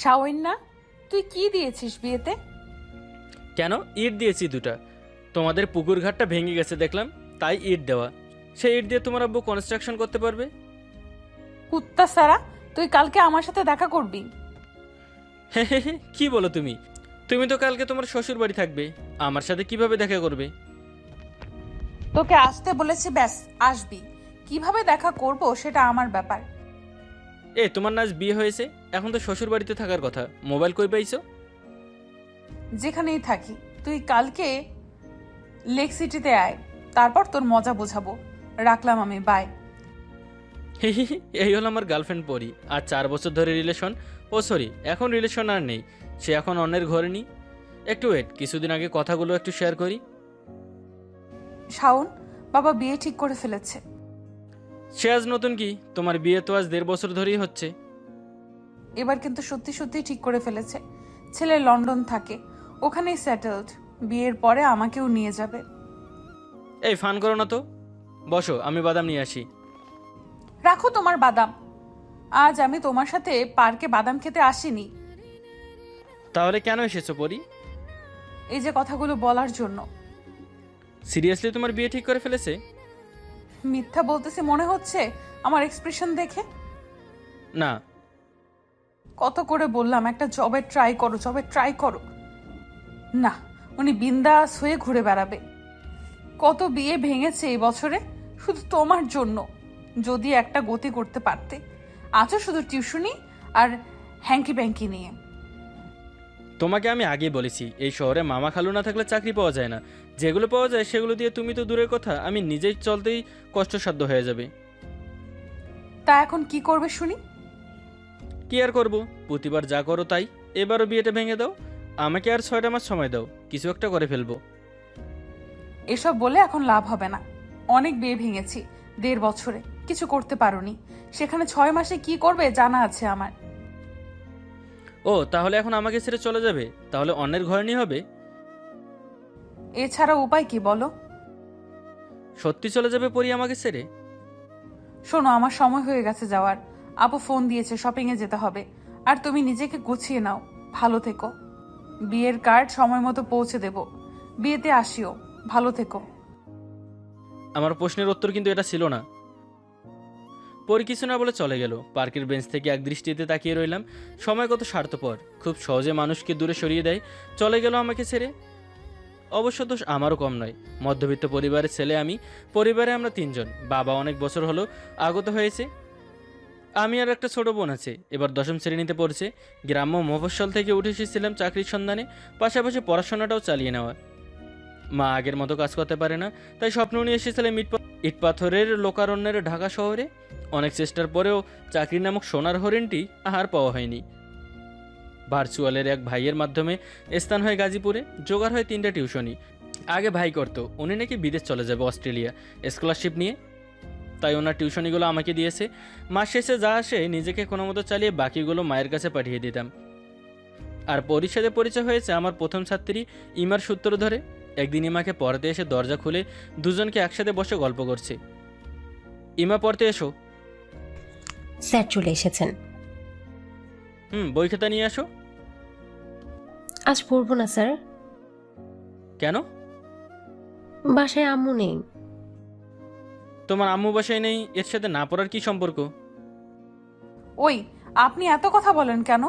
শাওন না, তুই কি দিয়েছিস বিয়েতে? কেন? ইট দিয়েছি 2টা। তোমাদের পুকুর ঘাটটা ভেঙে গেছে দেখলাম, তাই ইট দেওয়া। সেই ইট দিয়ে তোমার আব্বু কনস্ট্রাকশন করতে পারবে। কুত্তা সারা, তুই কালকে আমার সাথে দেখা করবি? হে হে হে, কি বলো তুমি? তুমি তো কালকে তোমার শ্বশুর বাড়ি থাকবে, আমার সাথে কিভাবে দেখা করবে? তোকে আসতে বলেছি, ব্যাস আসবি। কিভাবে দেখা করব সেটা আমার ব্যাপার। তোমার নাচ বিয়ে হয়েছে, এখন তো শ্বশুর বাড়িতে থাকার কথা, মোবাইল কই পাইছো? যেখানেই থাকি, তুই কালকে লেক সিটিতে আয়, তারপর তোর মজা বোঝাবো। রাখলাম আমি, বাই। হি হি হি, এই হলো আমার গার্লফ্রেন্ড পরি, আর 4 বছর ধরে রিলেশন। ও সরি, এখন রিলেশন আর নেই, সে এখন অন্যের ঘরে নি। একটু ওয়েট, কিছুদিন আগে কথাগুলো একটু শেয়ার করি। শাওন, বাবা বিয়ে ঠিক করে ফেলেছে। সে আজ নতুন কি? তোমার বিয়ে তো আজ 1.5 বছর ধরেই হচ্ছে। এবার কিন্তু সত্যি সত্যি ঠিক করে ফেলেছে। ছেলে লন্ডন থাকে, ওখানেই সেটেলড। বিয়ের পরে আমাকেও নিয়ে যাবে। এই ফান করো না তো, বসো, আমি বাদাম নিয়ে আসি। রাখো তোমার বাদাম। আজ আমি তোমার সাথে পার্কে বাদাম খেতে আসিনি। তাহলে কেন এসেছো পরি? এই যে কথাগুলো বলার জন্য। সিরিয়াসলি তোমার বিয়ে ঠিক করে ফেলেছে? মিথ্যা বলতেছি মনে হচ্ছে আমার এক্সপ্রেশন দেখে? না। কত করে বললাম একটা জবে ট্রাই করো, জবে ট্রাই করো। না, উনি বিন্দাস হয়ে ঘুরে বেড়াবে। কত বিয়ে ভেঙেছে এই বছরে শুধু তোমার জন্য। যদি একটা গতি করতে পারতে। আছো শুধু টিউশনি আর হ্যাঙ্কি ব্যাঙ্কি নিয়ে। তোমাকে আমি আগেই বলেছি, এই শহরে মামা খালু না থাকলে চাকরি পাওয়া যায় না। যেগুলো পাওয়া যায় সেগুলো দিয়ে তুমি তো দূরের কথা, আমি নিজেই চলতেই কষ্টসাধ্য হয়ে যাবে। তা এখন কি করবে শুনি? কি আর করবো, প্রতিবার যা করো তাই। এবারও বিয়েটা ভেঙে দাও, আমাকে আর 6টা মাস সময় দাও, কিছু একটা করে ফেলবো। এসব বলে এখন লাভ হবে না। অনেক বিয়ে ভেঙেছি 1.5 বছরে, কিছু করতে পারোনি। সেখানে 6 মাসে কি করবে জানা আছে আমার। ও তাহলে এখন আমাকে ছেড়ে চলে যাবে? তাহলে অন্যের ঘরে নিয়ে হবে? এছাড়া উপায় কি বলো? সত্যি চলে যাবে পরি আমাকে ছেড়ে? শোনো, আমার সময় হয়ে গেছে যাওয়ার। আপু ফোন দিয়েছে, শপিং এ যেতে হবে। আর তুমি নিজেকে গুছিয়ে নাও, ভালো থেকো। বিয়ের কার্ড সময় মতো পৌঁছে দেব। বিয়েতে আসিও, ভালো থেকো। আমার প্রশ্নের উত্তর কিন্তু এটা ছিল না। পরি কিছু না বলে চলে গেল। পার্কের বেঞ্চ থেকে এক দৃষ্টিতে তাকিয়ে রইলাম। সময় কত স্বার্থপর, খুব সহজে মানুষকে দূরে সরিয়ে দেয়। চলে গেল আমাকে ছেড়ে। অবশ্য দোষ আমারও কম নয়। মধ্যবিত্ত পরিবারের ছেলে আমি। পরিবারে আমরা 3জন। বাবা অনেক বছর হলো আগত হয়েছে। আমি আর একটা ছোট বোন আছে, এবার 10ম শ্রেণীতে পড়ছে। গ্রাম্য মফস্বল থেকে উঠে এসেছিলাম চাকরির সন্ধানে, পাশাপাশি পড়াশোনাটাও চালিয়ে নেওয়া। মা আগের মতো কাজ করতে পারে না, তাই স্বপ্ন নিয়ে এসেছিলাম ইট পাথরের লোকারণ্যের ঢাকা শহরে। অনেক চেষ্টার পরেও চাকরি নামক সোনার হরিণটি আর পাওয়া হয়নি। ভার্চুয়ালের এক ভাইয়ের মাধ্যমে স্থান হয় গাজীপুরে, জোগাড় হয় 3টা টিউশনি। আগে ভাই করতো, উনি নাকি বিদেশ চলে যাবে অস্ট্রেলিয়া স্কলারশিপ নিয়ে, তাই ওনার টিউশনিগুলো আমাকে দিয়েছে। মাস শেষে যা আসে নিজেকে কোনো মতো চালিয়ে বাকিগুলো মায়ের কাছে পাঠিয়ে দিতাম। আর পরিষদে পরিচয় হয়েছে আমার প্রথম ছাত্রী ইমার সূত্র ধরে। একদিন ইমাকে পড়তে এসে দরজা খুলে দুজনকে একসাথে বসে গল্প করছে। ইমা, পড়তে এসো। স্যার চলে এসেছেন। বই খাতা নিয়ে আসো। আজ পড়বো না স্যার। কেন? বাসায় আম্মু নেই। তোমার আম্মু বাসায় নেই, এর সাথে না পড়ার কি সম্পর্ক? ওই, আপনি এত কথা বলেন কেন?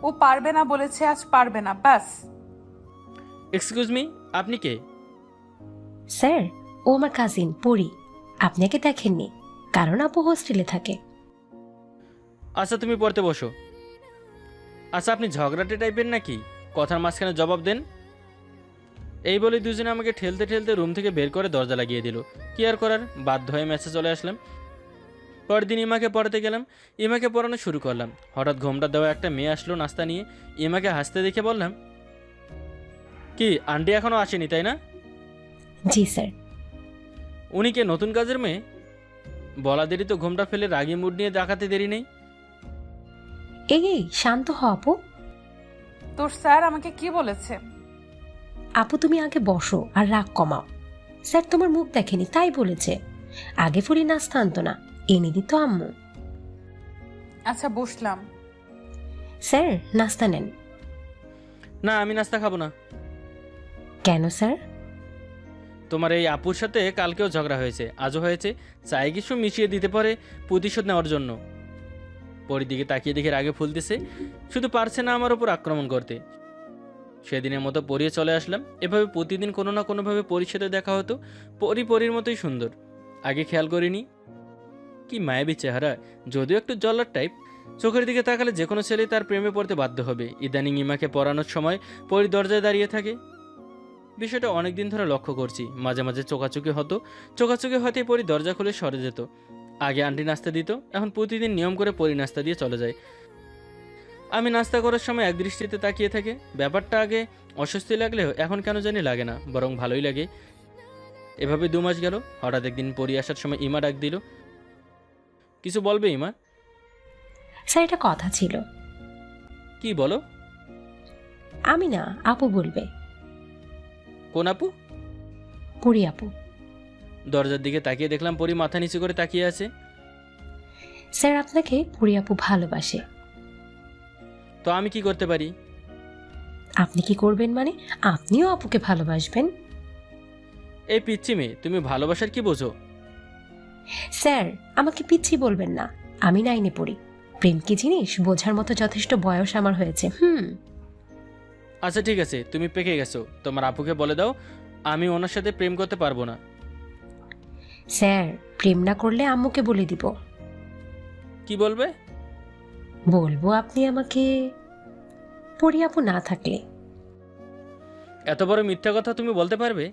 ও পারবে না বলেছে, আজ পারবে না, ব্যাস। এক্সকিউজ মি, আপনি কে? স্যার, ও আমার কাজিন পড়ি। আপনাকে দেখেননি, কারণ আপু হোস্টেলে থাকে। আচ্ছা তুমি পড়তে বসো। আচ্ছা আপনি ঝগড়াটে টাইপের নাকি? কথার মাঝখানে জবাব দেন। এই বলে দুজনে আমাকে ঠেলতে ঠেলতে রুম থেকে বের করে দরজা লাগিয়ে দিল। কি আর করার, বাধ্য হয়ে মেসে চলে আসলাম। পরের দিন ইমাকে পড়াতে গেলাম। ইমাকে পড়ানো শুরু করলাম। হঠাৎ ঘোমটা দেওয়া একটা মেয়ে আসলো নাস্তা নিয়ে। ইমাকে হাসতে দেখে বললাম, কি আন্টি এখনো আসেনি তাই না? জি স্যার। উনি কে, নতুন কাজের মেয়ে? বলা দেরি তো ঘোমটা ফেলে রাগি মুড নিয়ে দেখাতে দেরি নেই। এই এই, শান্ত হ আপু। তোর স্যার আমাকে কি বলেছে? আপু তুমি আগে বসো আর রাগ কমাও। স্যার তোমার মুখ দেখেনি তাই বলেছে। আগে ফুরি নাস্তা আনতো না, এনে দিত আম্মু। আচ্ছা বসলাম। স্যার নাস্তা নেন। না, আমি নাস্তা খাবো না। কেন স্যার? তোমার এই আপুর সাথে কালকেও ঝগড়া হয়েছে, আজও হয়েছে। চাই কিছু মিশিয়ে দিতে পারে প্রতিশোধ নেওয়ার জন্য। পরের দিকে তাকিয়ে দেখে রাগে ফুলতেছে, শুধু পারছে না আমার ওপর আক্রমণ করতে। সেদিনের মতো পরিয়ে চলে আসলাম। এভাবে প্রতিদিন কোনো না কোনোভাবে পরীর সাথে দেখা হতো। পরীর মতোই সুন্দর, আগে খেয়াল করিনি। কি মায়াবী চেহারা, যদিও একটু জল্লার টাইপ। চোখের দিকে তাকালে যে কোনো ছেলে তার প্রেমে পড়তে বাধ্য হবে। ইদানিং ইমাকে পড়ানোর সময় পরী দরজায় দাঁড়িয়ে থাকে। বিষয়টা অনেকদিন ধরে লক্ষ্য করছি। মাঝে মাঝে চোখাচোখি হতো, চোখাচোখি হতেই পরী দরজা খুলে সরে যেত। আগে আন্টি নাস্তা দিত, এখন প্রতিদিন নিয়ম করে পরী নাস্তা দিয়ে চলে যায়। আমি নাস্তা করার সময় একদৃষ্টিতে তাকিয়ে থাকে। ব্যাপারটা আগে অস্বস্তি লাগলেও এখন কেন জানি লাগে না, বরং ভালোই লাগে। এভাবে 2 মাস গেল। হঠাৎ একদিন পরী আসার সময় ইমা ডাক দিল। কিছু বলবে ইমা? স্যার এটা কথা ছিল। কি বলো? আমি না, আপু বলবে। কোন আপু? পরি আপু। দরজার দিকে তাকিয়ে দেখলাম পরী মাথা নিচু করে তাকিয়ে আছে। স্যার আপনাকে পরি আপু ভালোবাসে। তো আমি কি করতে পারি? আপনি কি করবেন মানে? আপনিও আপুকে ভালোবাসবেন। এই পিচ্ছি মেয়ে, তুমি ভালোবাসার কি বোঝো? স্যার আমাকে পিচ্ছি বলবেন না, আমি 9-এ পড়ি। প্রেম কি জিনিস বোঝার মতো যথেষ্ট বয়স আমার হয়েছে। আচ্ছা ঠিক আছে, তুমি পেকে গেছো। তোমার আপুকে বলে দাও আমি ওনার সাথে প্রেম করতে পারবো না। স্যার প্রেম না করলে আম্মুকে বলে দিব। কি বলবে? বলবো আপনি আমাকে পরি আপু না থাকলে। এত বড় মিথ্যা কথা তুমি বলতে পারবে?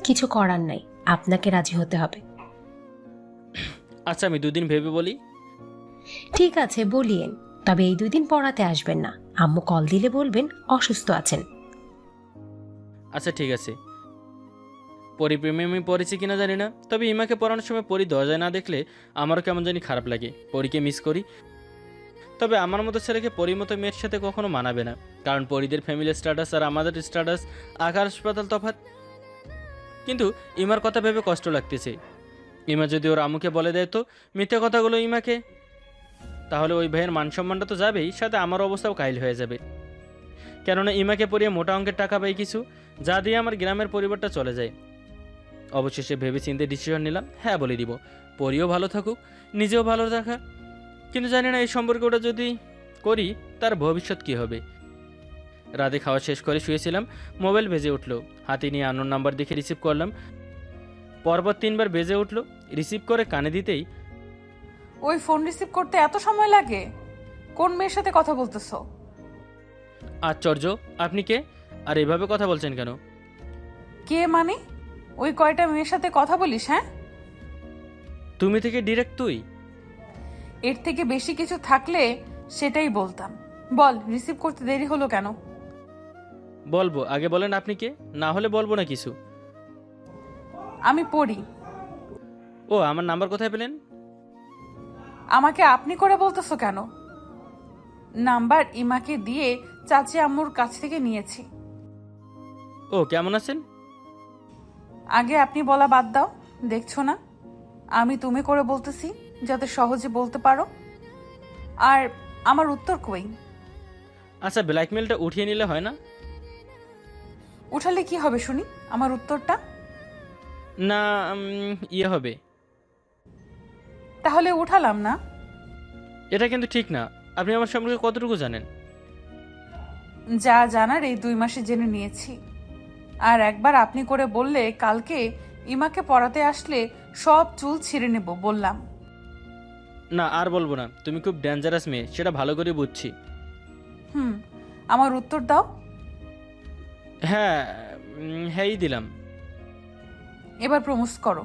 কিছু করার নাই, আপনাকে রাজি হতে হবে। আচ্ছা আমি 2 দিন ভেবে বলি। ঠিক আছে বলিয়েন, তবে এই 2 দিন পড়াতে আসবেন না। আম্মু কল দিলে বলবেন অসুস্থ আছেন। আচ্ছা ঠিক আছে। পরিপ্রেমে আমি পড়েছি কিনা জানি না, তবে ইমাকে পড়ানোর সময় পরি দরজায় না দেখলে আমারও কেমন জানি খারাপ লাগে। পরীকে মিস করি। তবে আমার মতো ছেলেকে পরির মতো মেয়ের সাথে কখনো মানাবে না, কারণ পরিদের ফ্যামিলি স্ট্যাটাস আর আমাদের স্ট্যাটাস আকাশ পাতাল তফাৎ। কিন্তু ইমার কথা ভেবে কষ্ট লাগতেছে। ইমা যদি ওর আম্মুকে বলে দেয় তো মিথ্যে কথাগুলো ইমাকে, তাহলে ওই ভাইয়ের মান সম্মানটা তো যাবেই, সাথে আমার অবস্থাও কাইল হয়ে যাবে। কেননা ইমাকে পরিয়ে মোটা অঙ্কের টাকা পাই কিছু, যা দিয়ে আমার গ্রামের পরিবারটা চলে যায়। অবশেষে ভেবে চিন্তে ডিসিশন নিলাম, হ্যাঁ বলে দিব। পরিও ভালো থাকুক, নিজেও ভালো থাকা। কিন্তু জানি না এই সম্পর্কটা যদি করি তার ভবিষ্যৎ কী হবে। রাতে খাওয়া শেষ করে শুয়েছিলাম, মোবাইল বেজে উঠলো। হাতে নিয়ে আননোন নাম্বার দেখে রিসিভ করলাম। পরপর 3 বার বেজে উঠলো। রিসিভ করে কানে দিতেই, ওই ফোন রিসিভ করতে এত সময় লাগে? কোন মেয়ের সাথে কথা বলতেছো? আশ্চর্য, আপনি কে? আর এভাবে কথা বলছেন কেন? কে মানে? ওই কয়টা মেয়ের সাথে কথা বলিস? হ্যাঁ, তুমি থেকে ডিরেক্ট তুই? এর থেকে বেশি কিছু থাকলে সেটাই বলতাম। বল, রিসিভ করতে দেরি হলো কেন? বলবো, আগে বলেন আপনি কে, না হলে বলবো না কিছু। আমি পড়ি। ও, আমার নাম্বার কোথায় পেলেন? আমাকে আপনি করে বলতেছো কেন? নাম্বার ইমাকে দিয়ে চাচি আম্মুর কাছ থেকে নিয়েছি। ও, কেমন আছেন? আগে আপনি বলা বাদ দাও, দেখছো না আমি তুমি করে বলতেছি যাতে সহজে বলতে পারো। আর আমার উত্তর কই? আচ্ছা, ব্ল্যাকমেলটা উঠিয়ে নিলে হয় না? উঠালে কি হবে শুনি আমার উত্তরটা? না, ইয়ে হবে। তাহলে উঠালাম না। এটা কিন্তু ঠিক না। আপনি আমার সম্পর্কে কতটুকু জানেন? যা জানার এই 2 মাসে জেনে নিয়েছি। আর একবার আপনি করে বললে কালকে ইমাকে পড়াতে আসলে সব চুল ছিঁড়ে নেব বললাম। না, আর বলবো না। তুমি খুব ডেঞ্জারাস মেয়ে, সেটা ভালো করে বুঝছি। আমার উত্তর দাও। হ্যাঁ, হ্যাঁই দিলাম। এবার প্রমোস করো।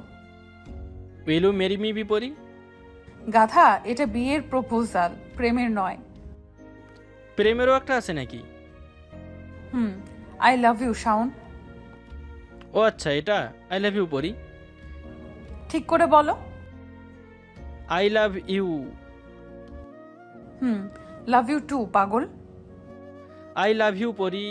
উইল ইউ মেরি মি বিপরী? গাধা, এটা বিয়ের প্রপোজাল, প্রেমের নয়। প্রেমেরও একটা আছে নাকি? I love you Shaon. ও আচ্ছা, এটা আই লাভ ইউ পরি। ঠিক করে বলো। I love you. Love you too পাগল। I love you Pori.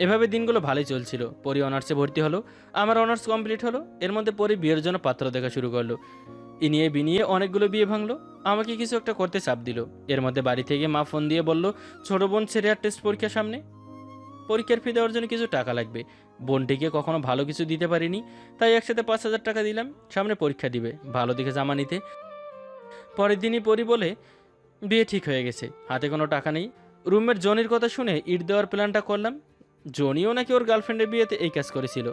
এভাবে দিনগুলো ভালোই চলছিল। পরি অনার্সে ভর্তি হলো, আমার অনার্স কমপ্লিট হলো। এর মধ্যে পরি বিয়ের জন্য পাত্র দেখা শুরু করলো। ইনিয়ে বিনিয়ে অনেকগুলো বিয়ে ভাঙলো। আমাকে কিছু একটা করতে চাপ দিল। এর মধ্যে বাড়ি থেকে মা ফোন দিয়ে বলল ছোট বোন সিরিয়ার টেস্ট পরীক্ষার সামনে, পরীক্ষার ফি দেওয়ার জন্য কিছু টাকা লাগবে। বোনটিকে কখনো ভালো কিছু দিতে পারিনি, তাই একসাথে 5,000 টাকা দিলাম সামনে পরীক্ষা দিবে, ভালো দেখে জামা নিতে। পরের দিনই পরি বলে বিয়ে ঠিক হয়ে গেছে, হাতে কোনো টাকা নেই। রুমের জনির কথা শুনে ইট দেওয়ার প্ল্যানটা করলাম। জনিও নাকি ওর গার্লফ্রেন্ডের বিয়েতে এই কাজ করেছিল।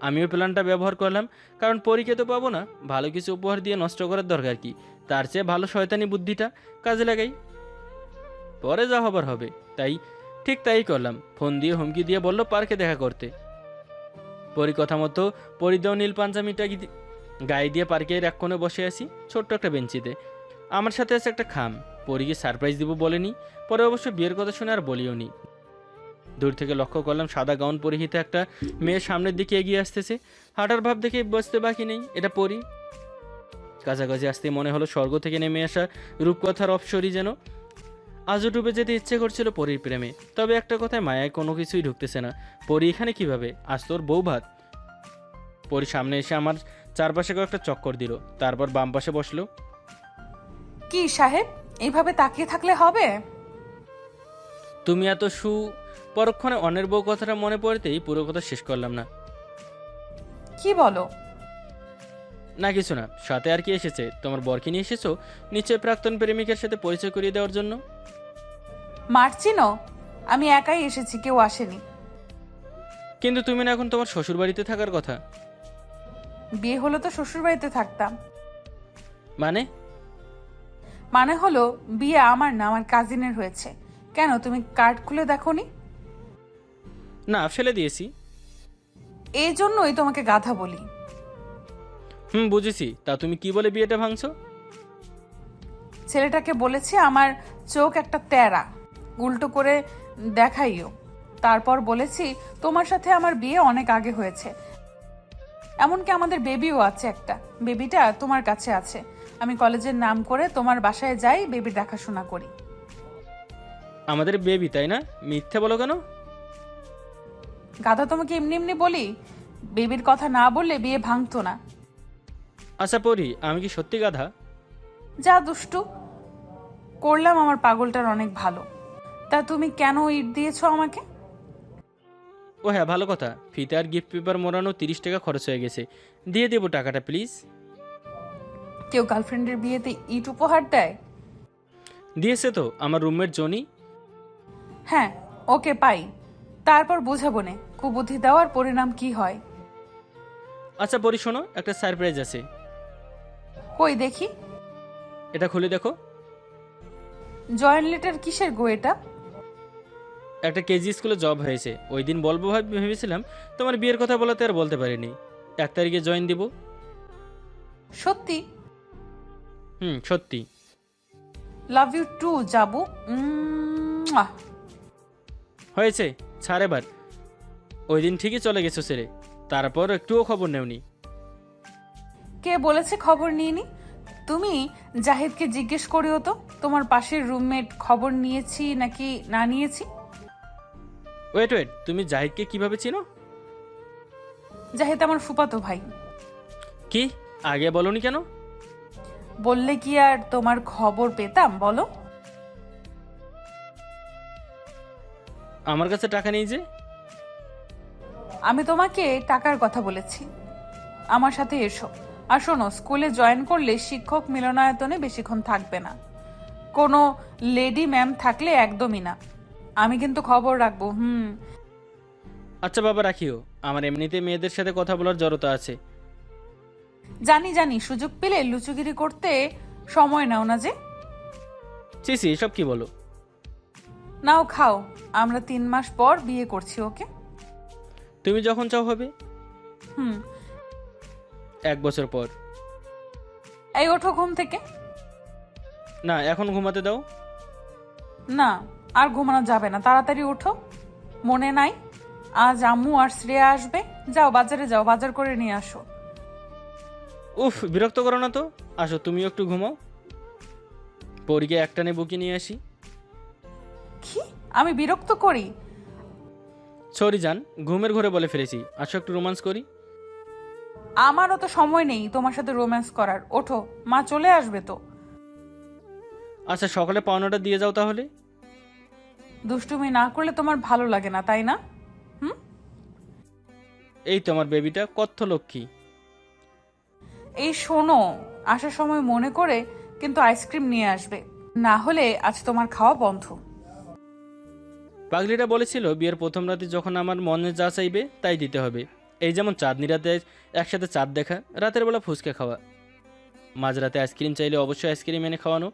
আমিও প্ল্যানটা ব্যবহার করলাম, কারণ পরীকে তো পাবো না, ভালো কিছু উপহার দিয়ে নষ্ট করার দরকার কি, তার চেয়ে ভালো শয়তানি বুদ্ধিটা কাজে লাগাই, পরে যা হবার হবে। ঠিক তাই করলাম। ফোন দিয়ে হুমকি দিয়ে বলল পার্কে দেখা করতে। পরি কথা মতো পরিদেও নীল পাঞ্জাবিটা গায়ে দিয়ে পার্কের এক কোণে বসে আছি, ছোট্ট একটা বেঞ্চিতে। আমার সাথে আছে একটা খাম। পরীকে সারপ্রাইজ দিব বলেনি, পরে অবশ্য বিয়ের কথা শুনে আর বলিও নি। দূর থেকে লক্ষ্য করলাম সাদা গাউন পরিহিত একটা মেয়ে সামনের দিকে এগিয়ে আসতেছে। হাঁটার ভাব দেখে বসতে বাকি নেই, এটা পরি। কাছাকাছি আসতে মনে হলো স্বর্গ থেকে নেমে আসা রূপকথার অপসরী যেন। আজও ডুবে যেতে ইচ্ছে করছিল পরীর প্রেমে, তবে একটা কথায় মায়ায় কোনো কিছুই ঢুকতেছে না। পরি এখানে কিভাবে? আজ তোর বউ ভাত। পরি সামনে এসে আমার চারপাশে কয়েকটা চক্কর দিল, তারপর বাম পাশে বসলো। কি সাহেব, এইভাবে তাকিয়ে থাকলে হবে? তুমি এত পরক্ষণে অন্যের বউ কথাটা মনে পড়তেই পুরো কথা শেষ করলাম না। কি বলো? না কিছু না, সাথে আর কি এসেছে? তোমার বরকে নিয়ে এসেছো নিশ্চয় প্রাক্তন প্রেমিকের সাথে পরিচয় করিয়ে দেওয়ার জন্য। মার্চিনো, আমি একাই এসেছি, কেউ আসেনি। কিন্তু তুমি না এখন তোমার শ্বশুর বাড়িতে থাকার কথা। বিয়ে হলো তো শ্বশুর বাড়িতে থাকতাম। মানে হলো বিয়ে আমার না, আমার কাজিনের হয়েছে। কেন, তুমি কার্ড খুলে দেখোনি? না, ফেলে দিয়েছি। এই জন্যই তোমাকে গাধা বলি। বুঝেছি। তা তুমি কি বলে বিয়েটা ভাঙছো? ছেলেটাকে বলেছি আমার চোখ একটা তেরা, উল্টো করে দেখাইও। তারপর বলেছি তোমার সাথে আমার বিয়ে অনেক আগে হয়েছে, এমনকি আমাদের বেবিও আছে একটা। বেবিটা তোমার কাছে আছে। আমি কলেজের নাম করে তোমার বাসায় যাই, বেবির দেখাশোনা করি। আমাদের বেবি তাই না? মিথ্যে বলো কেন? গাধা তোমাকে এমনি এমনি বলি? বেবির কথা না বললে বিয়ে ভাঙতো না। আচ্ছা পরি, আমি কি সত্যি গাধা? যা দুষ্টু করলাম, আমার পাগলটার অনেক ভালো। তা তুমি কেন ইট দিয়েছো আমাকে? ও হ্যাঁ, ভালো কথা। ফিতে আর গিফট পেপার মোড়ানো 30 টাকা খরচ হয়ে গেছে, দিয়ে দেবো টাকাটা প্লিজ। কেউ গার্লফ্রেন্ডের বিয়েতে ইট উপহার দেয়? দিয়েছে তো আমার রুমমেট জনি। হ্যাঁ, ওকে পাই, তারপর বোঝাবো নে কুবুদ্ধি দেওয়ার পরিণাম কি হয়। আচ্ছা পরি শোনো, একটা সারপ্রাইজ আছে। কই দেখি। এটা খুলে দেখো। জয়েন্ট লেটার কিসের গো এটা? একটা কেজি স্কুলে জব হয়েছে, ওই দিন বলবো ভেবেছিলাম, তোমার বিয়ের কথা বলাতে আর বলতে পারিনি। 1 তারিখে জয়েন দিব। সত্যি? সত্যি। লাভ ইউ টু যাবু। হয়েছে, ছাড় এবার। ওই দিন ঠিকই চলে গেছো ছেড়ে, তারপর একটুও খবর নেওনি। কে বলেছে খবর নিইনি? তুমি জাহিদকে জিজ্ঞেস করিও তো, তোমার পাশের রুমমেট খবর নিয়েছি নাকি না নিয়েছি। ওয়েট, তুমি জাহিদকে কিভাবে চিনো? জাহিদ আমার ফুফাতো ভাই। কি আগে বলনি কেন? বললে কি আর তোমার খবর পেতাম বলো? আমার কাছে টাকা নেই যে। আমি তোমাকে টাকার কথা বলেছি। আমার সাথে এসো। আর শোনো, স্কুলে জয়েন করলে শিক্ষক মিলনায়তনে বেশিক্ষণ থাকবে না। কোনো লেডি ম্যাম থাকলে একদমই না। আমি কিন্তু খবর রাখবো। আচ্ছা বাবা, রাখিও। আমার এমনিতে মেয়েদের সাথে কথা বলার জড়তা আছে। জানি, সুযোগ পেলে লুচুগিরি করতে সময় নাও না যে। সিসি, এসব কি বলো? নাও খাও, আমরা 3 মাস পর বিয়ে করছি। ওকে? তুমি যখন চাও হবে। 1 বছর পর। এই ওঠো ঘুম থেকে। না, এখন ঘুমাতে দাও। না, আর ঘুমানো যাবে না, তাড়াতাড়ি উঠো। মনে নাই আজ আম্মু আর শ্রেয়া আসবে? যাও বাজারে, যাও বাজার করে নিয়ে আসো। উফ, বিরক্ত করো না তো। আসো তুমিও একটু ঘুমাও। পরীকে একটানে বুকে নিয়ে আসি। কি আমি বিরক্ত করি? সরি জান, ঘুমের ঘরে বলে ফেলেছি। আসো একটু রোমান্স করি। আমারও তো সময় নেই তোমার সাথে রোম্যান্স করার। ওঠো, মা চলে আসবে তো। আচ্ছা, সকালে পাওনাটা দিয়ে যাও তাহলে। দুষ্টুমি না করলে তোমার ভালো লাগে না, তাই না? এই তো আমার বেবিটা কত লক্ষ্মী। এই শোনো, আসার সময় মনে করে কিন্তু আইসক্রিম নিয়ে আসবে, না হলে আজ তোমার খাওয়া বন্ধ। পাগলিটা বলেছিল বিয়ের প্রথম রাতে যখন আমার মনে যা চাইবে তাই দিতে হবে। এই যেমন চাঁদনি রাতে একসাথে চাঁদ দেখা, রাতের বেলা ফুচকা খাওয়া, মাঝরাতে আইসক্রিম চাইলে অবশ্যই আইসক্রিম এনে খাওয়ানো,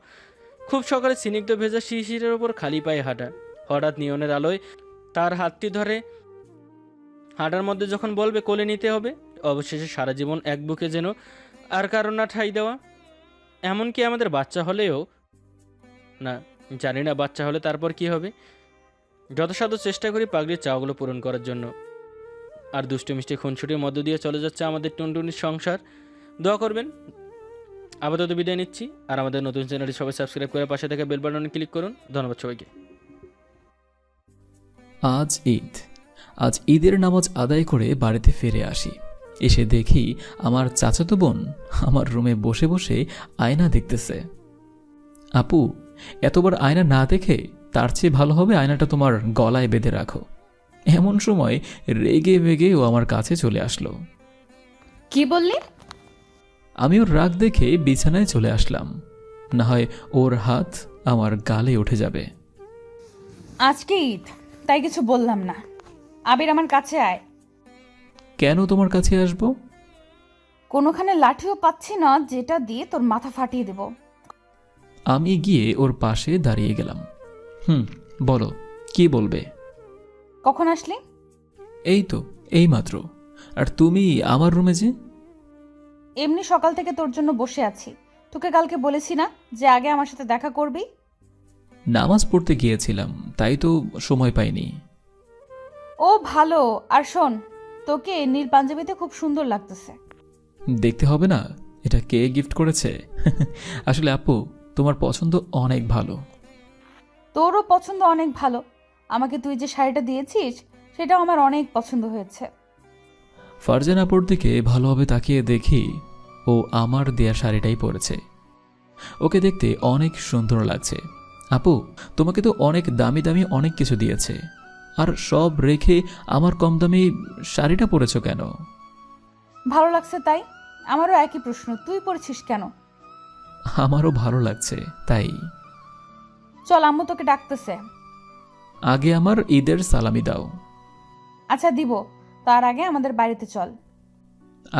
খুব সকালে স্নিগ্ধ ভেজা শিশিরের ওপর খালি পায়ে হাঁটা, হঠাৎ নিয়নের আলোয় তার হাতটি ধরে হাঁটার মধ্যে যখন বলবে কোলে নিতে হবে, অবশেষে সারা জীবন এক বুকে যেন আর কারণ না ঠাঁই দেওয়া। এমনকি আমাদের বাচ্চা হলেও না, জানি না বাচ্চা হলে তারপর কি হবে। যথাসাধ্য চেষ্টা করি পাগলির চাওয়াগুলো পূরণ করার জন্য। আর দুষ্টু মিষ্টি খুনসুটির মধ্য দিয়ে চলে যাচ্ছে আমাদের টুনটুনির সংসার। দোয়া করবেন। আপাতত বিদায় নিচ্ছি। আর আমাদের নতুন চ্যানেলটি সবাই সাবস্ক্রাইব করে পাশে থাকা বেল বাটনে ক্লিক করুন। ধন্যবাদ সবাইকে। আজ ঈদ। আজ ঈদের নামাজ আদায় করে বাড়িতে ফিরে আসি। এসে দেখি আমার চাচাতো বোন আমার রুমে বসে বসে আয়না দেখতেছে। আপু, এতবার আয়না না দেখে তার চেয়ে ভালো হবে আয়নাটা তোমার গলায় বেঁধে রাখো। এমন সময় রেগে বেগে ও আমার কাছে চলে আসলো। কি বললি? আমি ওর রাগ দেখে বিছানায় চলে আসলাম, না হয় ওর হাত আমার গালে উঠে যাবে। আজকে ঈদ, তাই কিছু বললাম না। আবির, আমার কাছে আয়। কেন তোমার কাছে আসবো? কোনোখানে লাঠিও পাচ্ছি না যেটা দিয়ে তোর মাথা ফাটিয়ে দেব। আমি গিয়ে ওর পাশে দাঁড়িয়ে গেলাম। বলো, কি বলবে? কখন আসলি? এই তো এইমাত্র। আর তুমি আমার রুমে যে? এমনি সকাল থেকে তোর জন্য বসে আছি। তোকে কালকে বলেছি না যে আগে আমার সাথে দেখা করবি? নামাজ পড়তে গিয়েছিলাম, তাই তো সময় পাইনি। ও ভালো। আর শোন, তোকে নীল পাঞ্জাবিতে খুব সুন্দর লাগতেছে। দেখতে হবে না এটা কে গিফট করেছে? আসলে আপু, তোমার পছন্দ অনেক ভালো। তোরও পছন্দ অনেক ভালো। আমাকে তুই যে শাড়িটা দিয়েছিস সেটাও আমার অনেক পছন্দ হয়েছে। ফারজান আপুর দিকে ভালোভাবে তাকিয়ে দেখি ও আমার দেয়া শাড়িটাই পরেছে। ওকে দেখতে অনেক সুন্দর লাগছে। আপু, তোমাকে তো অনেক দামি দামি অনেক কিছু দিয়েছে, আর সব রেখে আমার কম দামি শাড়িটা পরেছো কেন? ভালো লাগছে তাই। আমারও একই প্রশ্ন, তুই পড়েছিস কেন? আমারও ভালো লাগছে তাই। চল, আম্মু তোকে ডাকতেছে। আগে আমার ঈদের সালামি দাও। আচ্ছা দিব, তার আগে আমাদের বাড়িতে চল।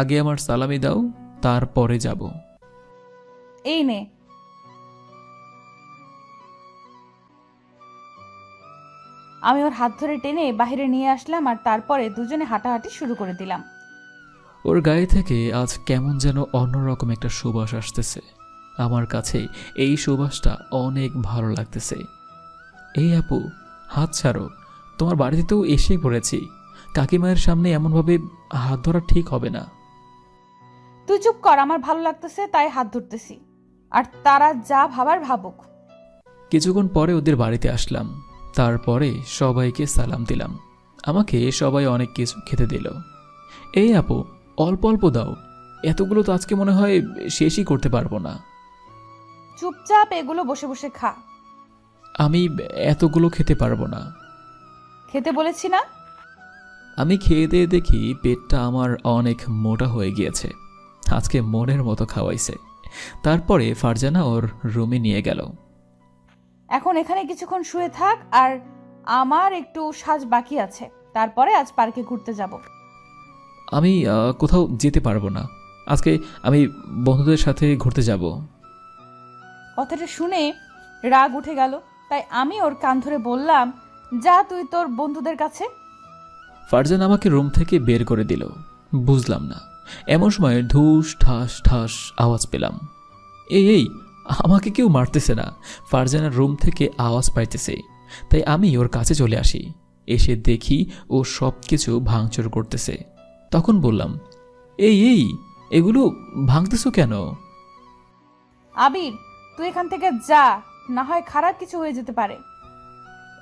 আগে আমার সালামি দাও, তারপরে যাব। এই নে। আমি ওর হাত ধরে টেনে বাইরে নিয়ে আসলাম আর তারপরে দুজনে হাঁটাহাঁটি শুরু করে দিলাম। ওর গায়ে থেকে আজ কেমন যেন অন্যরকম একটা সুবাস আসতেছে। আমার কাছে এই সুবাসটা অনেক ভালো লাগতেছে। এই আপু, হাত ছাড়ো। তোমার বাড়িতে তো এসেই পড়েছি। কাকিমায়ের সামনে এমনভাবে হাত ধরা ঠিক হবে না। তুই চুপ কর, আমার ভালো লাগতেছে তাই হাত ধরতেছি। আর তারা যা ভাবার ভাবুক। কিছুক্ষণ পরে ওদের বাড়িতে আসলাম। তারপরে সবাইকে সালাম দিলাম। আমাকে সবাই অনেক কিছু খেতে দিল। এই আপু, অল্প অল্প দাও। এতগুলো তো আজকে মনে হয় শেষই করতে পারবো না। চুপচাপ এগুলো বসে বসে খা। আমি এতগুলো খেতে পারবো না। খেতে বলেছি না? আমি খেয়ে দিয়ে দেখি পেটটা আমার অনেক মোটা হয়ে গিয়েছে। আজকে মনের মতো খাওয়াইছে। তারপরে ফারজানা ওর রুমে নিয়ে গেল। এখন এখানে কিছুক্ষণ শুয়ে থাক, আর আমার একটু সাজ বাকি আছে। তারপরে আজ পার্কে ঘুরতে যাব। আমি কোথাও যেতে পারবো না। আজকে আমি বন্ধুদের সাথে ঘুরতে যাব। কথাটা শুনে রাগ উঠে গেল, তাই আমি ওর কান ধরে বললাম, যা তুই তোর বন্ধুদের কাছে। ফারজান আমাকে রুম থেকে বের করে দিল। বুঝলাম না। এমন সময় ঢুস ঠাস ঠাস আওয়াজ পেলাম। এই, আমাকে কেউ মারতেছে না। ফারজানার রুম থেকে আওয়াজ পাইতেছে, তাই আমি ওর কাছে চলে আসি। এসে দেখি ও সব কিছু ভাঙচুর করতেছে। তখন বললাম, এই এগুলো ভাঙতেছো কেন? আবির, তুই এখান থেকে যা, না হয় খারাপ কিছু হয়ে যেতে পারে।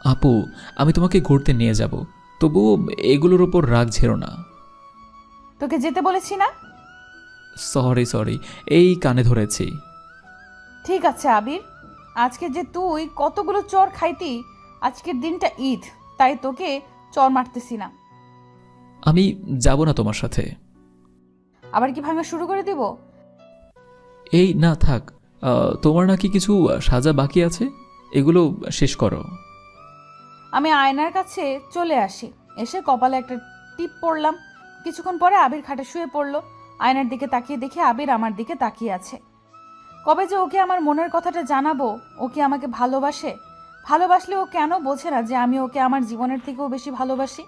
আপু, আমি তোমাকে ঘুরতে নিয়ে যাব, তবুও এগুলোর ওপর রাগ ঝেড়ো না। তোকে যেতে বলেছি না? সরি, এই কানে ধরেছি। ঠিক আছে আবির, আজকে যে তুই কতগুলো চর খাইতি, আজকের দিনটা ঈদ, তাই তোকে চর মারতেছি না। আমি যাব না তোমার সাথে। আবার কি ভাঙা শুরু করে দিব? এই না থাক, তোমার নাকি কিছু সাজা বাকি আছে, এগুলো শেষ করো। আমি আয়নার কাছে চলে আসি, এসে কপালে একটা টিপ পড়লাম। কিছুক্ষণ পরে আবির খাটে শুয়ে পড়লো। আয়নার দিকে তাকিয়ে দেখে আবির আমার দিকে তাকিয়ে আছে। কবে যে ওকে আমার মনের কথাটা জানাবো, ও কি আমাকে ভালোবাসে? ভালোবাসলে ও কেন বোঝে না যে আমি ওকে আমার জীবনের থেকেও বেশি ভালোবাসি?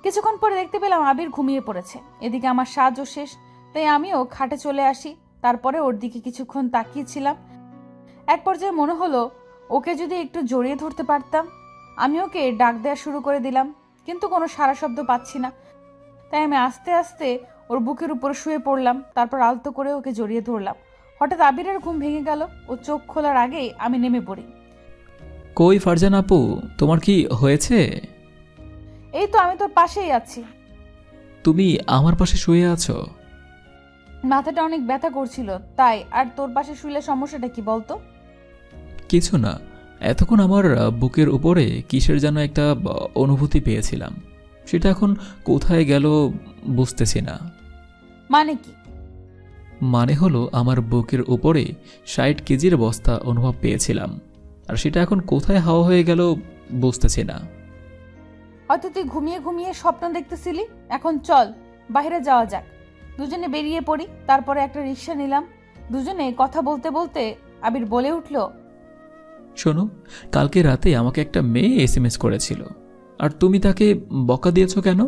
কিছুক্ষণ পরে দেখতে পেলাম আবির ঘুমিয়ে পড়েছে। এদিকে আমার সাজও শেষ, তাই আমিও খাটে চলে আসি। তারপরে ওর দিকে কিছুক্ষণ তাকিয়েছিলাম। এক পর্যায়ে মনে হলো ওকে যদি একটু জড়িয়ে ধরতে পারতাম। আমি ওকে ডাক দেওয়া শুরু করে দিলাম, কিন্তু কোনো সাড়া শব্দ পাচ্ছি না। তাই আমি আস্তে আস্তে ওর বুকের উপর শুয়ে পড়লাম। তারপর আলতো করে ওকে জড়িয়ে ধরলাম। হঠাৎ আবিরের ঘুম ভেঙে গেল। ও চোখ খোলার আগেই আমি নেমে পড়ি। কই ফারজান আপু, তোমার কি হয়েছে? এই তো আমি তোর পাশেই আছি। তুমি আমার পাশে শুয়ে আছো? মাথাটা অনেক ব্যথা করছিল তাই। আর তোর পাশে শুইলে সমস্যাটা কি বলতো? কিছু না, এতক্ষণ আমার বুকের উপরে কিসের যেন একটা অনুভূতি পেয়েছিলাম, সেটা এখন কোথায় গেল বুঝতেছি না। মানে কি? মানে হলো আমার বুকের উপরে 60 কেজির বস্তা অনুভব পেয়েছিলাম, আর সেটা এখন কোথায় হাওয়া হয়ে গেল বুঝতেছি না। হয়তো তুই ঘুমিয়ে ঘুমিয়ে স্বপ্ন দেখতেছিলি। এখন চল বাইরে যাওয়া যাক, দুজনে বেরিয়ে পড়ি। তারপরে একটা রিক্সা নিলাম। দুজনে কথা বলতে বলতে আবির বলে উঠল, শোনো, কালকে রাতে আমাকে একটা মেয়ে SMS করেছিল, আর তুমি তাকে বকা দিয়েছো কেন?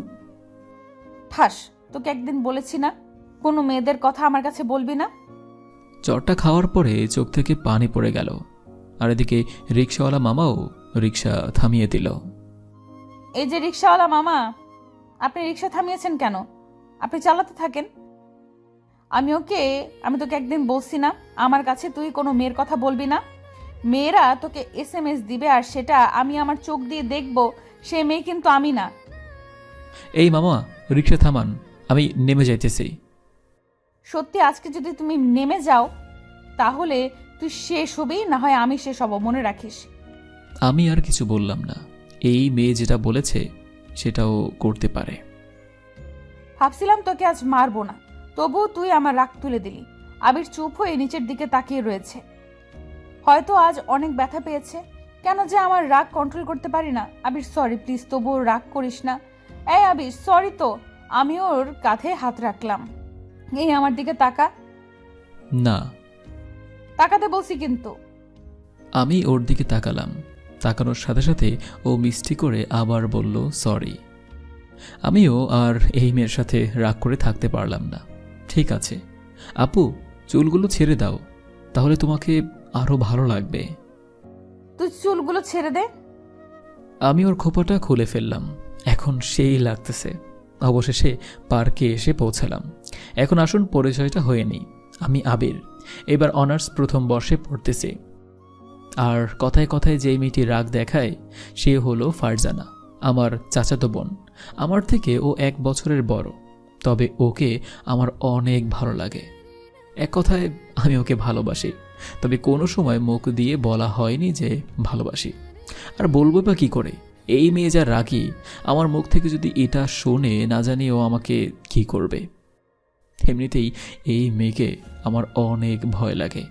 ঠাস, তোকে একদিন বলেছি না কোনো মেয়েদের কথা আমার কাছে বলবি না? চরটা খাওয়ার পরে চোখ থেকে পানি পড়ে গেল, আর এদিকে রিক্সাওয়ালা মামাও রিক্সা থামিয়ে দিল। এই যে রিক্সাওয়ালা মামা, আপনি রিক্সা থামিয়েছেন কেন? আপনি চালাতে থাকেন। আমি তোকে একদিন বলছি না আমার কাছে তুই কোনো মেয়ের কথা বলবি না? মেয়েরা তোকে SMS দিবে, আর সেটা আমি আমার চোখ দিয়ে দেখব, সে মেয়ে কিন্তু আমি না। এই মামা, রিক্সা থামান, আমি নেমে যাইতেছি। সত্যি আজকে যদি তুমি নেমে যাও তাহলে তুই শেষ হবি, না হয় আমি শেষ হব, মনে রাখিস। আমি আর কিছু বললাম না, এই মেয়ে যেটা বলেছে সেটাও করতে পারে। ভাবছিলাম তোকে আজ মারবো না, তবুও তুই আমার রাগ তুলে দিলি। আবির চুপ হয়ে নিচের দিকে তাকিয়ে রয়েছে। হয়তো আজ অনেক ব্যথা পেয়েছে, কেন যে আমার রাগ কন্ট্রোল করতে পারি না। আবির সরি প্লিজ, তবুও রাগ করিস না। এই আবির সরি তো। আমি ওর কাঁধে হাত রাখলাম। এই আমার দিকে তাকা। না। তাকাতে বলছি কিন্তু। আমি ওর দিকে তাকালাম, তাকানোর সাথে সাথে ও মিষ্টি করে আবার বলল সরি। আমিও আর এই মেয়ের সাথে রাগ করে থাকতে পারলাম না। ঠিক আছে আপু, চুলগুলো ছেড়ে দাও, তাহলে তোমাকে আরো ভালো লাগবে। তুই চুলগুলো ছেড়ে দে। আমি ওর খোপাটা খুলে ফেললাম, এখন সেই লাগতেছে। অবশেষে পার্কে এসে পৌঁছালাম। এখন আসুন পরিচয়টা হয়ে নেই। আমি আবির, এবার অনার্স প্রথম বর্ষে পড়তেছি। আর কথায় কথায় যেই মেয়েটি রাগ দেখায় সে হলো ফারজানা, আমার চাচাতো বোন। আমার থেকে ও 1 বছরের বড়, তবে ওকে আমার অনেক ভালো লাগে। এক কথায় আমি ওকে ভালোবাসি, তবে কোনো সময় মুখ দিয়ে বলা হয়নি যে ভালোবাসি। আর বলবো বা কী করে? এই মেয়ে যা রাগী, আমার মুখ থেকে যদি এটা শোনে না জানি ও আমাকে কি করবে। এমনিতেই এই মেয়েকে আমার অনেক ভয় লাগে।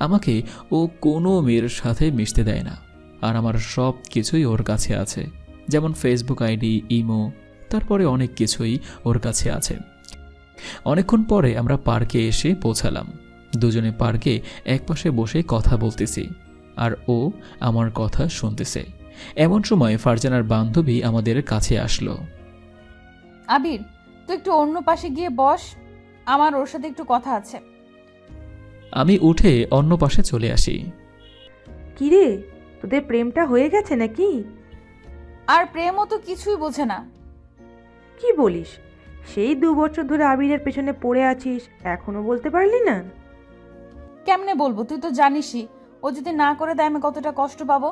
আমাকে ও কোনো মেয়ের সাথে মিশতে দেয় না, আর আমার সব কিছুই ওর কাছে আছে, যেমন ফেসবুক আইডি, ইমো, তারপরে অনেক কিছুই ওর কাছে আছে। অনেকক্ষণ পরে আমরা পার্কে এসে পৌঁছালাম। দুজনে পার্কে একপাশে বসে কথা বলতেছি, আর ও আমার কথা শুনতেছে। এমন সময় ফারজানার বান্ধবী আমাদের কাছে আসলো। আবির, তুই একটু অন্য পাশে গিয়ে বস, আমার ওর সাথে একটু কথা আছে। আমি উঠে অন্য পাশে চলে আসি। কিরে, তোদের প্রেমটা হয়ে গেছে নাকি? আর প্রেমও তো কিছুই বোঝে না। কি বলিস? সেই 2 বছর ধরে আবিরের পেছনে পড়ে আছিস, এখনো বলতে পারলি না? কেমনে বলবো, তুই তো জানিসই ও যদি না করে দেয় আমি কতটা কষ্ট পাবো।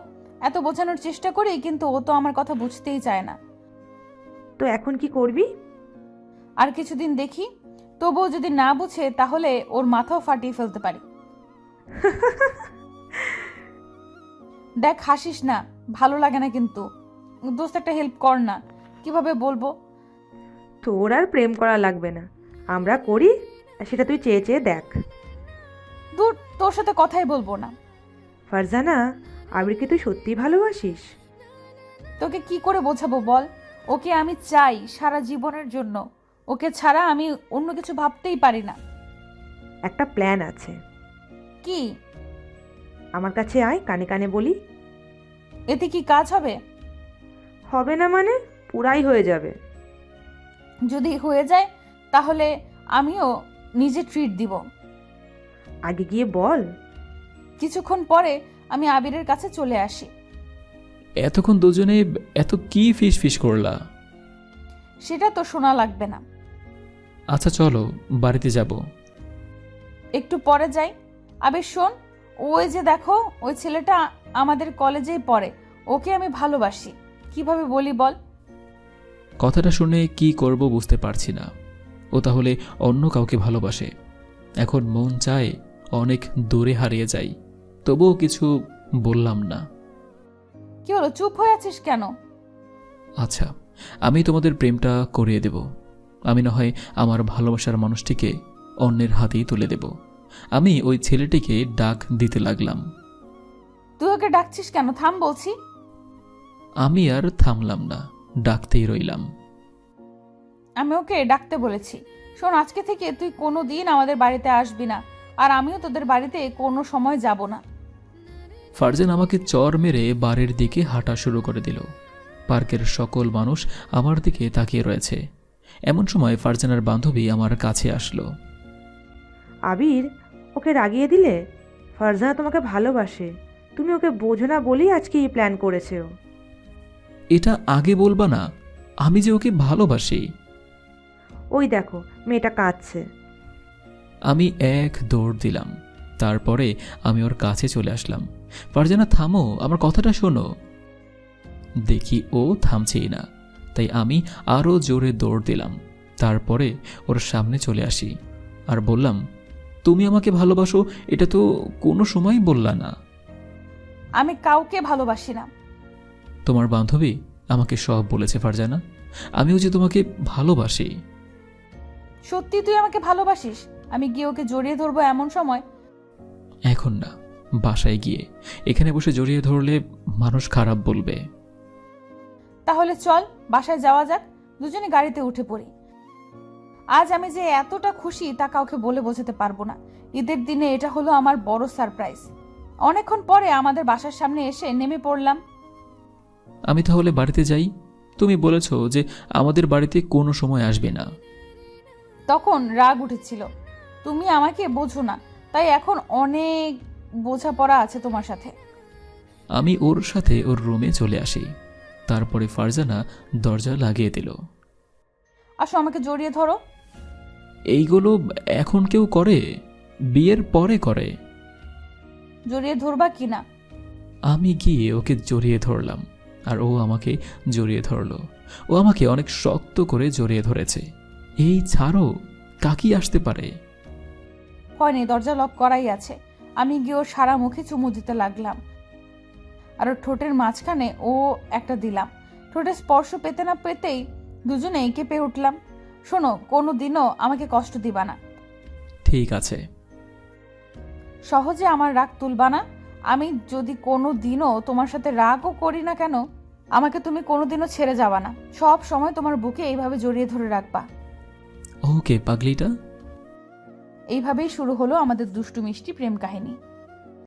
এত বোঝানোর চেষ্টা করি, কিন্তু ও তো আমার কথা বুঝতেই চায় না। তো এখন কি করবি? আর কিছুদিন দেখি, তবুও যদি না বুঝে তাহলে ওর মাথাও ফাটিয়ে ফেলতে পারি। দেখ হাসিস না, ভালো লাগে না কিন্তু। দোস্ত একটা হেল্প কর না। কিভাবে বলবো? তোর আর প্রেম করা লাগবে না, আমরা করি, সেটা তুই চেয়ে চেয়ে দেখ। দূর, তোর সাথে কথাই বলবো না। ফারজানা, আবিরকে তুই সত্যিই ভালোবাসিস? তোকে কি করে বোঝাবো বল? ওকে আমি চাই সারা জীবনের জন্য। ওকে ছাড়া আমি অন্য কিছু ভাবতেই পারি না। একটা প্ল্যান আছে। কি? আমার কাছে আয়, কানে কানে বলি। এতে কি কাজ হবে? হবে না মানে? পুরাই হয়ে যাবে। যদি হয়ে যায় তাহলে আমিও নিজে ট্রিট দিব। আগে গিয়ে বল। কিছুক্ষণ পরে আমি আবিরের কাছে চলে আসি। এতক্ষণ দুজনে এত কি ফিস ফিস করলা? সেটা তো শোনা লাগবে না। আচ্ছা চলো বাড়িতে যাব। একটু পরে যাই। আবির শোন, ওই যে দেখো, ওই ছেলেটা আমাদের কলেজেই পড়ে। ওকে আমি ভালোবাসি। কিভাবে বলি বল? কথাটা শুনে কি করব বুঝতে পারছি না। ও তাহলে অন্য কাউকে ভালোবাসে। এখন মন চায় অনেক দূরে হারিয়ে যাই, তবুও কিছু বললাম না। কি হলো, চুপ হয়ে আছিস কেন? আচ্ছা, আমি তোমাদের প্রেমটা করিয়ে দেব। আমি না হয় আমার ভালোবাসার মানুষটিকে অন্যের হাতেই তুলে দেব। আমি ওই ছেলেটিকে ডাক দিতে লাগলাম। তুই ওকে ডাকছিস কেন? থাম বলছি। আমি আর থামলাম না, ডাকতেই রইলাম। আমি ওকে ডাকতে বলেছি। শোন, আজকে থেকে তুই কোনো দিন আমাদের বাড়িতে আসবি না, আর আমিও তোদের বাড়িতে কোনো সময় যাব না। ফারজান আমাকে চর মেরে বাড়ির দিকে হাঁটা শুরু করে দিল। পার্কের সকল মানুষ আমার দিকে তাকিয়ে রয়েছে। এমন সময় ফারজানার বান্ধবী আমার কাছে আসলো। আবির, ওকে রাগিয়ে দিলে? ফারজানা তোমাকে ভালোবাসে, তুমি ওকে বোঝো না বলেই আজকে এই প্ল্যান করেছে ও। এটা আগে বলবা না? আমি যে ওকে ভালোবাসি। ওই দেখো, মেয়েটা কাঁদছে। আমি এক দৌড় দিলাম। তারপরে আমি ওর কাছে চলে আসলাম। ফারজানা থামো, আমার কথাটা শোনো। দেখি ও থামছেই না, তাই আমি আরও জোরে দৌড় দিলাম। তারপরে ওর সামনে চলে আসি আর বললাম, তুমি আমাকে ভালোবাসো, এটা তো কোনো সময় বললা না। আমি কাউকে ভালোবাসি না। তোমার বান্ধবী আমাকে সব বলেছে ফারজানা, আমিও যে তোমাকে ভালোবাসি। সত্যি তুই আমাকে ভালোবাসিস? আমি গিয়ে ওকে জড়িয়ে ধরবো এমন সময়? এখন না, বাসায় গিয়ে। এখানে বসে জড়িয়ে ধরলে মানুষ খারাপ বলবে। তাহলে চল বাসায় যাওয়া যাক, দুজনে গাড়িতে উঠে পড়ি। আজ আমি যে এতটা খুশি তা কাউকে বলে বোঝাতে পারবো না। ঈদের দিনে এটা হলো আমার বড় সারপ্রাইজ। অনেকক্ষণ পরে আমাদের বাসার সামনে এসে নেমে পড়লাম। আমি তাহলে বাড়িতে যাই? তুমি বলেছ যে আমাদের বাড়িতে কোনো সময় আসবে না। তখন রাগ উঠেছিল। তুমি আমাকে বোঝো না, তাই এখন অনেক বোঝাপড়া আছে তোমার সাথে। আমি ওর সাথে ওর রুমে চলে আসি। তারপরে ফারজানা দরজা লাগিয়ে দিল। আসো, আমাকে জড়িয়ে ধরো। এইগুলো এখন কেউ করে? বিয়ের পরে করে। জড়িয়ে ধরবা কিনা? আমি গিয়ে ওকে জড়িয়ে ধরলাম, আর ও আমাকে জড়িয়ে ধরলো। ও আমাকে অনেক শক্ত করে জড়িয়ে ধরেছে। এই ছাড়ো, কাকি আসতে পারে। হয়নি, দরজা লক করাই আছে। আমি গিয়ে ওর সারা মুখে চুমু দিতে লাগলাম, আর ওর ঠোঁটের মাঝখানে ও একটা দিলাম। ঠোঁটের স্পর্শ পেতে না পেতেই দুজনেই কেঁপে উঠলাম। শোনো, কোনো দিনও আমাকে কষ্ট দিবা না। ঠিক আছে। সহজে আমার রাগ তুলবা না। আমি যদি কোনো দিনও তোমার সাথে রাগও করি না কেন, আমাকে তুমি কোনোদিনও ছেড়ে যাবা না। সব সময় তোমার বুকে এইভাবে জড়িয়ে ধরে রাখবা। ওকে পাগলিটা। এইভাবেই শুরু হলো আমাদের দুষ্টু মিষ্টি প্রেম কাহিনী।